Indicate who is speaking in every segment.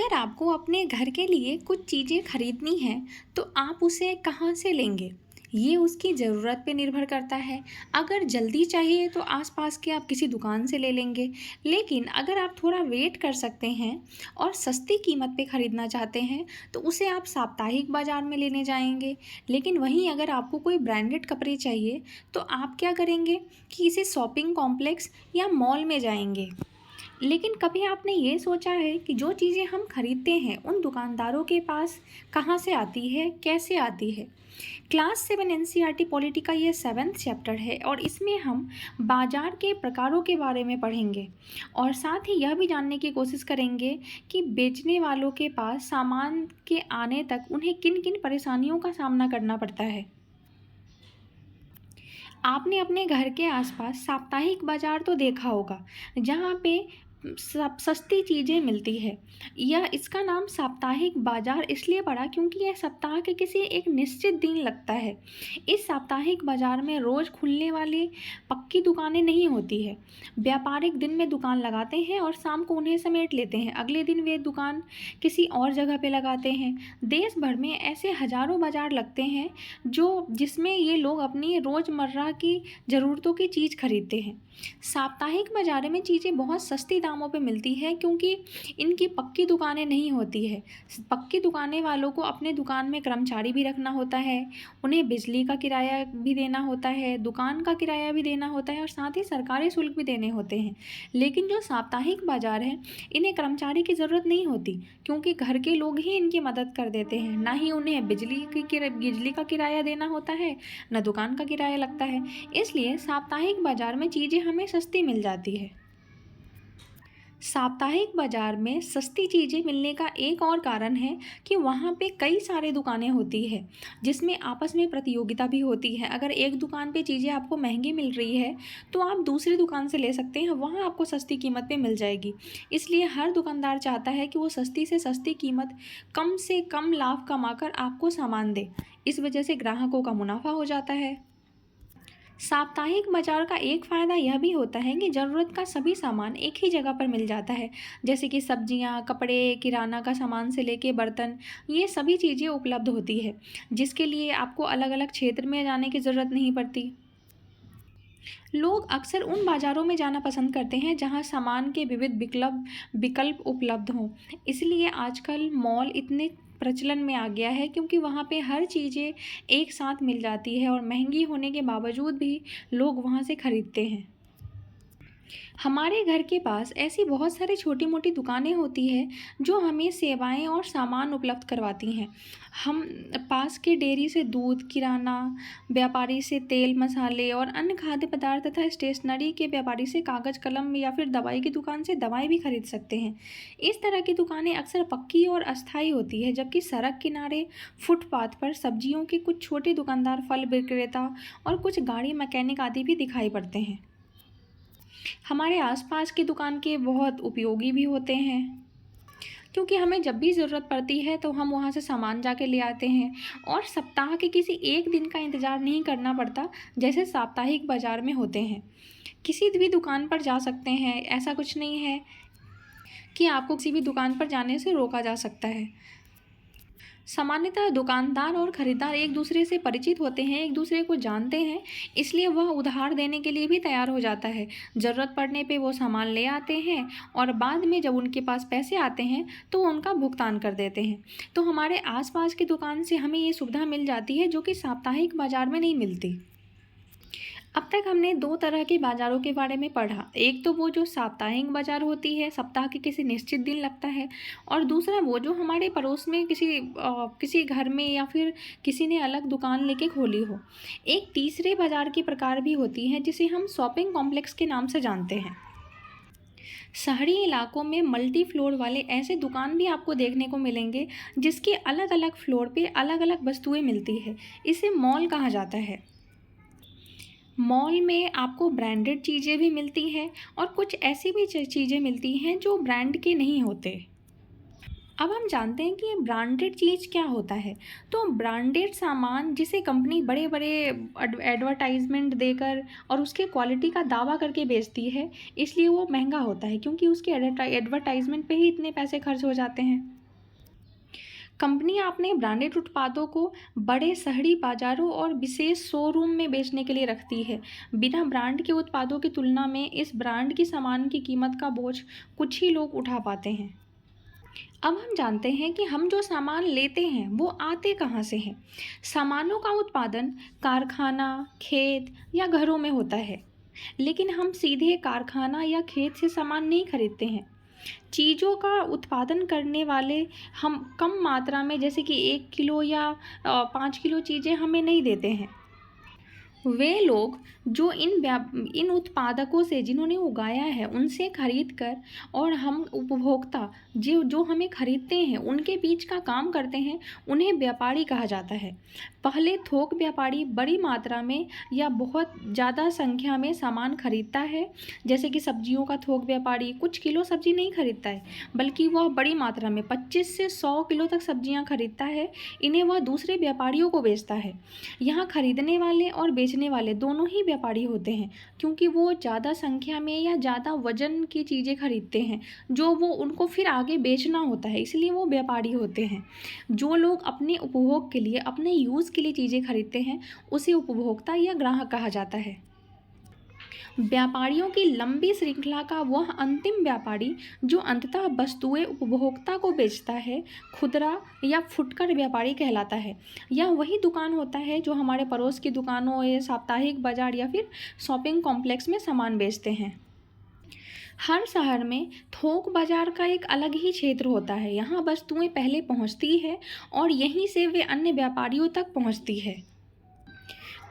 Speaker 1: अगर आपको अपने घर के लिए कुछ चीज़ें खरीदनी हैं, तो आप उसे कहाँ से लेंगे? ये उसकी ज़रूरत पे निर्भर करता है। अगर जल्दी चाहिए तो आसपास के आप किसी दुकान से ले लेंगे, लेकिन अगर आप थोड़ा वेट कर सकते हैं और सस्ती कीमत पे खरीदना चाहते हैं, तो उसे आप साप्ताहिक बाज़ार में लेने जाएँगे। लेकिन वहीं अगर आपको कोई ब्रांडेड कपड़े चाहिए, तो आप क्या करेंगे कि किसी शॉपिंग कॉम्प्लेक्स या मॉल में जाएँगे। लेकिन कभी आपने ये सोचा है कि जो चीज़ें हम खरीदते हैं उन दुकानदारों के पास कहाँ से आती है, कैसे आती है? क्लास 7 एनसीईआरटी पॉलिटी का ये 7th चैप्टर है और इसमें हम बाजार के प्रकारों के बारे में पढ़ेंगे और साथ ही यह भी जानने की कोशिश करेंगे कि बेचने वालों के पास सामान के आने तक उन्हें किन किन परेशानियों का सामना करना पड़ता है। आपने अपने घर के आसपास साप्ताहिक बाजार तो देखा होगा, जहाँ पे सब सस्ती चीज़ें मिलती है। यह इसका नाम साप्ताहिक बाजार इसलिए पड़ा क्योंकि यह सप्ताह के किसी एक निश्चित दिन लगता है। इस साप्ताहिक बाजार में रोज़ खुलने वाली पक्की दुकानें नहीं होती है। व्यापारिक दिन में दुकान लगाते हैं और शाम को उन्हें समेट लेते हैं। अगले दिन वे दुकान किसी और जगह पे लगाते हैं। देश भर में ऐसे हज़ारों बाजार लगते हैं जो जिसमें ये लोग अपनी रोज़मर्रा की ज़रूरतों की चीज़ खरीदते हैं। साप्ताहिक बाज़ार में चीज़ें बहुत सस्ती दामों पे मिलती हैं क्योंकि इनकी पक्की दुकानें नहीं होती है। पक्की दुकानें वालों को अपने दुकान में कर्मचारी भी रखना होता है, उन्हें बिजली का किराया भी देना होता है, दुकान का किराया भी देना होता है और साथ ही सरकारी शुल्क भी देने होते हैं। लेकिन जो साप्ताहिक बाज़ार है, इन्हें कर्मचारी की ज़रूरत नहीं होती क्योंकि घर के लोग ही इनकी मदद कर देते हैं। ना ही उन्हें बिजली का किराया देना होता है, ना दुकान का किराया लगता है। इसलिए साप्ताहिक बाज़ार में चीज़ें हमें सस्ती मिल जाती है। साप्ताहिक बाज़ार में सस्ती चीज़ें मिलने का एक और कारण है कि वहाँ पे कई सारे दुकानें होती है, जिसमें आपस में प्रतियोगिता भी होती है। अगर एक दुकान पे चीज़ें आपको महंगी मिल रही है, तो आप दूसरी दुकान से ले सकते हैं, वहाँ आपको सस्ती कीमत पे मिल जाएगी। इसलिए हर दुकानदार चाहता है कि वो सस्ती से सस्ती कीमत, कम से कम लाभ कमाकर आपको सामान दे। इस वजह से ग्राहकों का मुनाफ़ा हो जाता है। साप्ताहिक बाजार का एक फ़ायदा यह भी होता है कि ज़रूरत का सभी सामान एक ही जगह पर मिल जाता है, जैसे कि सब्जियां, कपड़े, किराना का सामान से लेके बर्तन, ये सभी चीज़ें उपलब्ध होती है, जिसके लिए आपको अलग-अलग क्षेत्र में जाने की ज़रूरत नहीं पड़ती। लोग अक्सर उन बाज़ारों में जाना पसंद करते हैं जहां सामान के विविध विकल्प उपलब्ध हों। इसलिए आजकल मॉल इतने प्रचलन में आ गया है क्योंकि वहाँ पे हर चीज़ें एक साथ मिल जाती है और महंगी होने के बावजूद भी लोग वहाँ से खरीदते हैं। हमारे घर के पास ऐसी बहुत सारी छोटी-मोटी दुकानें होती हैं जो हमें सेवाएं और सामान उपलब्ध करवाती हैं। हम पास के डेयरी से दूध, किराना व्यापारी से तेल, मसाले और अन्य खाद्य पदार्थ तथा स्टेशनरी के व्यापारी से कागज़, कलम या फिर दवाई की दुकान से दवाएं भी खरीद सकते हैं। इस तरह की दुकानें अक्सर पक्की और अस्थायी होती है, जबकि सड़क किनारे फुटपाथ पर सब्जियों के कुछ छोटे दुकानदार, फल विक्रेता और कुछ गाड़ी मैकेनिक आदि भी दिखाई पड़ते हैं। हमारे आसपास की दुकान के बहुत उपयोगी भी होते हैं क्योंकि हमें जब भी ज़रूरत पड़ती है तो हम वहाँ से सामान जाके ले आते हैं और सप्ताह के किसी एक दिन का इंतज़ार नहीं करना पड़ता जैसे साप्ताहिक बाज़ार में होते हैं। किसी भी दुकान पर जा सकते हैं, ऐसा कुछ नहीं है कि आपको किसी भी दुकान पर जाने से रोका जा सकता है। सामान्यतः दुकानदार और खरीदार एक दूसरे से परिचित होते हैं, एक दूसरे को जानते हैं, इसलिए वह उधार देने के लिए भी तैयार हो जाता है। ज़रूरत पड़ने पे वो सामान ले आते हैं और बाद में जब उनके पास पैसे आते हैं तो वो उनका भुगतान कर देते हैं। तो हमारे आसपास की दुकान से हमें ये सुविधा मिल जाती है जो कि साप्ताहिक बाज़ार में नहीं मिलती। अब तक हमने 2 तरह के बाज़ारों के बारे में पढ़ा। एक तो वो जो साप्ताहिक बाज़ार होती है, सप्ताह के किसी निश्चित दिन लगता है और दूसरा वो जो हमारे पड़ोस में किसी घर में या फिर किसी ने अलग दुकान लेके खोली हो। एक तीसरे बाज़ार की प्रकार भी होती है जिसे हम शॉपिंग कॉम्प्लेक्स के नाम से जानते हैं। शहरी इलाकों में मल्टी फ्लोर वाले ऐसे दुकान भी आपको देखने को मिलेंगे जिसके अलग-अलग फ्लोर पे अलग-अलग वस्तुएँ मिलती है। इसे मॉल कहा जाता है। मॉल में आपको ब्रांडेड चीज़ें भी मिलती हैं और कुछ ऐसी भी चीज़ें मिलती हैं जो ब्रांड के नहीं होते। अब हम जानते हैं कि ब्रांडेड चीज़ क्या होता है। तो ब्रांडेड सामान जिसे कंपनी बड़े बड़े एडवर्टाइजमेंट देकर और उसके क्वालिटी का दावा करके बेचती है, इसलिए वो महंगा होता है, क्योंकि उसके एडवर्टाइजमेंट पे ही इतने पैसे खर्च हो जाते हैं। कंपनियां अपने ब्रांडेड उत्पादों को बड़े शहरी बाजारों और विशेष शोरूम में बेचने के लिए रखती है। बिना ब्रांड के उत्पादों की तुलना में इस ब्रांड की सामान की कीमत का बोझ कुछ ही लोग उठा पाते हैं। अब हम जानते हैं कि हम जो सामान लेते हैं वो आते कहाँ से हैं। सामानों का उत्पादन कारखाना, खेत या घरों में होता है, लेकिन हम सीधे कारखाना या खेत से सामान नहीं खरीदते हैं। चीज़ों का उत्पादन करने वाले हम कम मात्रा में, जैसे कि 1 किलो या 5 किलो चीज़ें हमें नहीं देते हैं। वे लोग जो इन उत्पादकों से, जिन्होंने उगाया है, उनसे खरीद कर, और हम उपभोक्ता जो जो हमें खरीदते हैं उनके बीच का काम करते हैं, उन्हें व्यापारी कहा जाता है। पहले थोक व्यापारी बड़ी मात्रा में या बहुत ज़्यादा संख्या में सामान खरीदता है। जैसे कि सब्जियों का थोक व्यापारी कुछ किलो सब्जी नहीं खरीदता है, बल्कि वह बड़ी मात्रा में 25 से 100 किलो तक सब्जियां खरीदता है। इन्हें वह दूसरे व्यापारियों को बेचता है। यहाँ खरीदने वाले और बेचने वाले दोनों ही व्यापारी होते हैं, क्योंकि वो ज़्यादा संख्या में या ज़्यादा वजन की चीज़ें खरीदते हैं, जो वो उनको फिर आगे बेचना होता है, इसलिए वो व्यापारी होते हैं। जो लोग अपने उपभोग के लिए, अपने यूज़ के लिए चीज़ें खरीदते हैं, उसे उपभोक्ता या ग्राहक कहा जाता है। व्यापारियों की लंबी श्रृंखला का वह अंतिम व्यापारी जो अंततः वस्तुएं उपभोक्ता को बेचता है, खुदरा या फुटकर व्यापारी कहलाता है। यह वही दुकान होता है जो हमारे पड़ोस की दुकानों या साप्ताहिक बाजार या फिर शॉपिंग कॉम्प्लेक्स में सामान बेचते हैं। हर शहर में थोक बाजार का एक अलग ही क्षेत्र होता है। यहाँ वस्तुएं पहले पहुँचती है और यहीं से वे अन्य व्यापारियों तक पहुँचती है।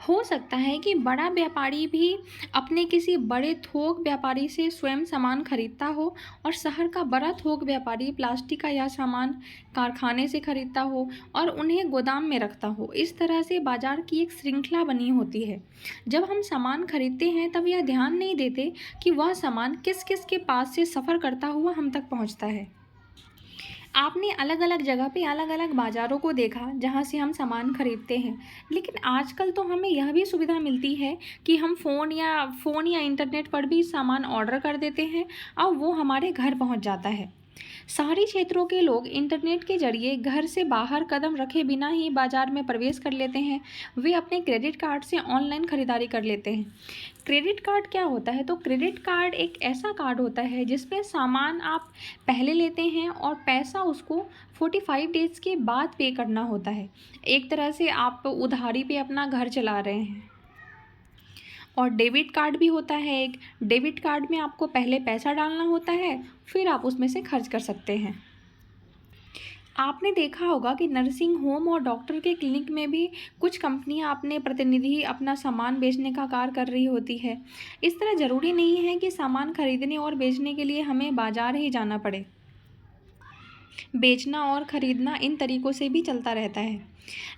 Speaker 1: हो सकता है कि बड़ा व्यापारी भी अपने किसी बड़े थोक व्यापारी से स्वयं सामान खरीदता हो, और शहर का बड़ा थोक व्यापारी प्लास्टिक का यह सामान कारखाने से खरीदता हो और उन्हें गोदाम में रखता हो। इस तरह से बाजार की एक श्रृंखला बनी होती है। जब हम सामान खरीदते हैं तब यह ध्यान नहीं देते कि वह सामान किस किस के पास से सफ़र करता हुआ हम तक पहुंचता है। आपने अलग अलग जगह पे अलग अलग बाज़ारों को देखा जहाँ से हम सामान खरीदते हैं, लेकिन आजकल तो हमें यह भी सुविधा मिलती है कि हम फ़ोन या इंटरनेट पर भी सामान ऑर्डर कर देते हैं और वो हमारे घर पहुँच जाता है। शहरी क्षेत्रों के लोग इंटरनेट के जरिए घर से बाहर कदम रखे बिना ही बाजार में प्रवेश कर लेते हैं। वे अपने क्रेडिट कार्ड से ऑनलाइन खरीदारी कर लेते हैं। क्रेडिट कार्ड क्या होता है? तो क्रेडिट कार्ड एक ऐसा कार्ड होता है जिसमें सामान आप पहले लेते हैं और पैसा उसको 45 डेज़ के बाद पे करना होता है। एक तरह से आप उधारी पे अपना घर चला रहे हैं। और डेबिट कार्ड भी होता है एक। डेबिट कार्ड में आपको पहले पैसा डालना होता है, फिर आप उसमें से खर्च कर सकते हैं। आपने देखा होगा कि नर्सिंग होम और डॉक्टर के क्लिनिक में भी कुछ कंपनियां अपने प्रतिनिधि अपना सामान बेचने का कार्य कर रही होती है। इस तरह ज़रूरी नहीं है कि सामान खरीदने और बेचने के लिए हमें बाजार ही जाना पड़े। बेचना और खरीदना इन तरीक़ों से भी चलता रहता है।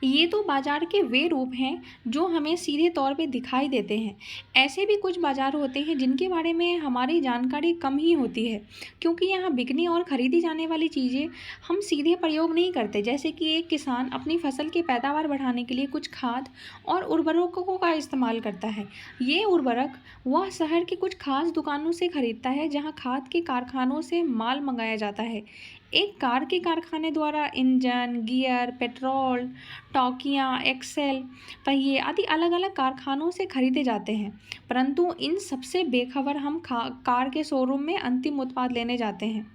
Speaker 1: ये तो बाज़ार के वे रूप हैं जो हमें सीधे तौर पे दिखाई देते हैं। ऐसे भी कुछ बाज़ार होते हैं जिनके बारे में हमारी जानकारी कम ही होती है, क्योंकि यहाँ बिकनी और ख़रीदी जाने वाली चीज़ें हम सीधे प्रयोग नहीं करते। जैसे कि एक किसान अपनी फसल की पैदावार बढ़ाने के लिए कुछ खाद और उर्वरकों का इस्तेमाल करता है। ये उर्वरक वह शहर की कुछ खास दुकानों से खरीदता है जहाँ खाद के कारखानों से माल मंगाया जाता है। एक कार के कारखाने द्वारा इंजन, गियर, पेट्रोल, टॉकियाँ, एक्सेल, पहिए आदि अलग अलग कारखानों से खरीदे जाते हैं, परंतु इन सबसे बेखबर हम कार के शोरूम में अंतिम उत्पाद लेने जाते हैं।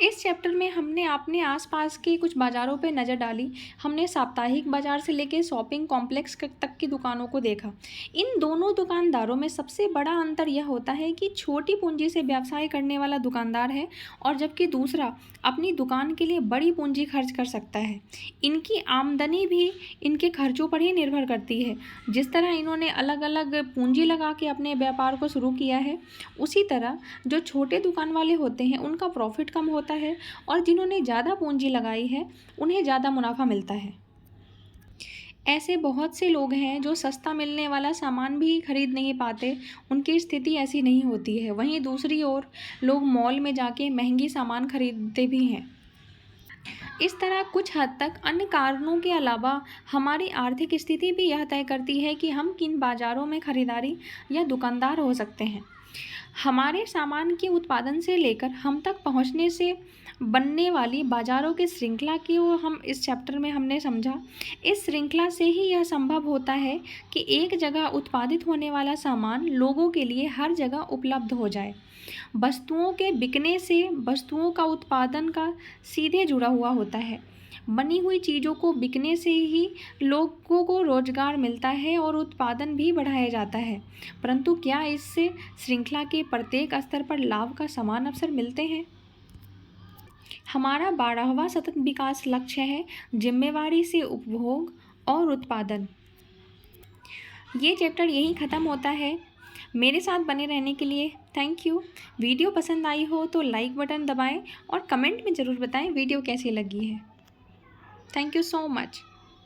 Speaker 1: इस चैप्टर में हमने अपने आसपास के कुछ बाज़ारों पर नज़र डाली। हमने साप्ताहिक बाज़ार से लेकर शॉपिंग कॉम्प्लेक्स तक की दुकानों को देखा। इन दोनों दुकानदारों में सबसे बड़ा अंतर यह होता है कि छोटी पूंजी से व्यवसाय करने वाला दुकानदार है, और जबकि दूसरा अपनी दुकान के लिए बड़ी पूंजी खर्च कर सकता है। इनकी आमदनी भी इनके खर्चों पर ही निर्भर करती है। जिस तरह इन्होंने अलग अलग पूंजी लगा के अपने व्यापार को शुरू किया है, उसी तरह जो छोटे दुकान वाले होते हैं उनका प्रॉफिट कम होता है, और जिन्होंने ज़्यादा पूंजी लगाई है उन्हें ज़्यादा मुनाफा मिलता है। ऐसे बहुत से लोग हैं जो सस्ता मिलने वाला सामान भी खरीद नहीं पाते, उनकी स्थिति ऐसी नहीं होती है। वहीं दूसरी ओर लोग मॉल में जाके महंगी सामान खरीदते भी हैं। इस तरह कुछ हद तक अन्य कारणों के अलावा हमारी आर्थिक स्थिति भी यह तय करती है कि हम किन बाज़ारों में खरीदारी या दुकानदार हो सकते हैं। हमारे सामान के उत्पादन से लेकर हम तक पहुंचने से बनने वाली बाज़ारों की श्रृंखला की वो हम इस चैप्टर में हमने समझा। इस श्रृंखला से ही यह संभव होता है कि एक जगह उत्पादित होने वाला सामान लोगों के लिए हर जगह उपलब्ध हो जाए। वस्तुओं के बिकने से वस्तुओं का उत्पादन का सीधे जुड़ा हुआ होता है। बनी हुई चीज़ों को बिकने से ही लोगों को रोजगार मिलता है और उत्पादन भी बढ़ाया जाता है। परंतु क्या इससे श्रृंखला के प्रत्येक स्तर पर लाभ का समान अवसर मिलते हैं? हमारा 12वां सतत विकास लक्ष्य है जिम्मेवारी से उपभोग और उत्पादन। ये चैप्टर यहीं ख़त्म होता है। मेरे साथ बने रहने के लिए थैंक यू। वीडियो पसंद आई हो तो लाइक बटन दबाएं और कमेंट में ज़रूर बताएं वीडियो कैसी लगी है। Thank you so much.